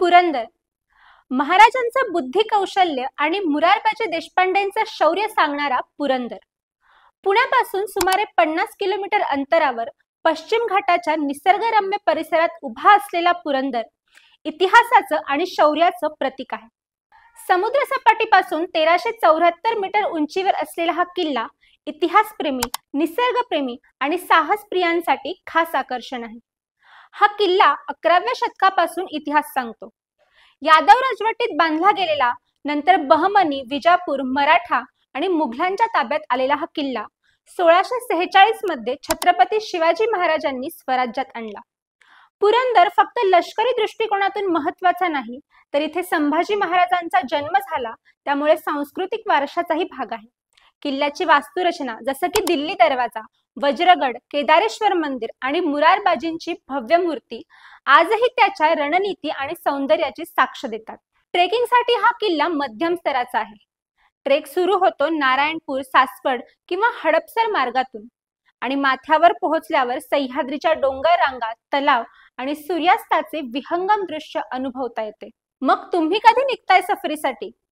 पुरंदर. महाराजांचं बुद्धी कौशल्य आणि मुरारबाजी देशपांडेंचं शौर्य सांगणारा पुरंदर. पुण्यापासून सुमारे 50 किलोमीटर अंतरावर पश्चिम घाटाच्या निसर्गरम्य परिसरात उभा असलेला पुरंदर इतिहासाचं आणि शौर्याचं प्रतीक आहे. समुद्र सपाटीपासून 1374 मीटर उंचीवर असलेला हा किल्ला इतिहासप्रेमी, निसर्गप्रेमी आणि साहसप्रियांसाठी खास आकर्षण आहे. हा किल्ला 11व्या शतकापासून इतिहास सांगतो. यादव राजवटीत बांधला गेलेला, नंतर बहमनी, विजापूर, मराठा आणि मुघलांच्या ताब्यात आलेला हा किल्ला 1646 मध्ये छत्रपती शिवाजी महाराजांनी स्वराज्यात आणला. पुरंदर फक्त लष्करी दृष्टिकोनातून महत्वाचा नाही, तर इथे संभाजी महाराजांचा जन्म झाला, त्यामुळे सांस्कृतिक वारशाचाही भाग आहे. किल्ल्याची वास्तुरचना जसं की दिल्ली दरवाजा, वज्रगड, केदारेश्वर मंदिर आणि मुरारबाजींची भव्य मूर्ती आजही त्याच्या रणनीती आणि सौंदर्याची साक्ष देतात. ट्रेकिंगसाठी हा किल्ला मध्यम स्तराचा आहे. ट्रेक सुरू होतो नारायणपूर, सासवड किंवा हडपसर मार्गातून आणि माथ्यावर पोहोचल्यावर सह्याद्रीच्या डोंगर रांगा, तलाव आणि सूर्यास्ताचे विहंगम दृश्य अनुभवता येते. मग तुम्ही कधी निघताय सफरीसाठी?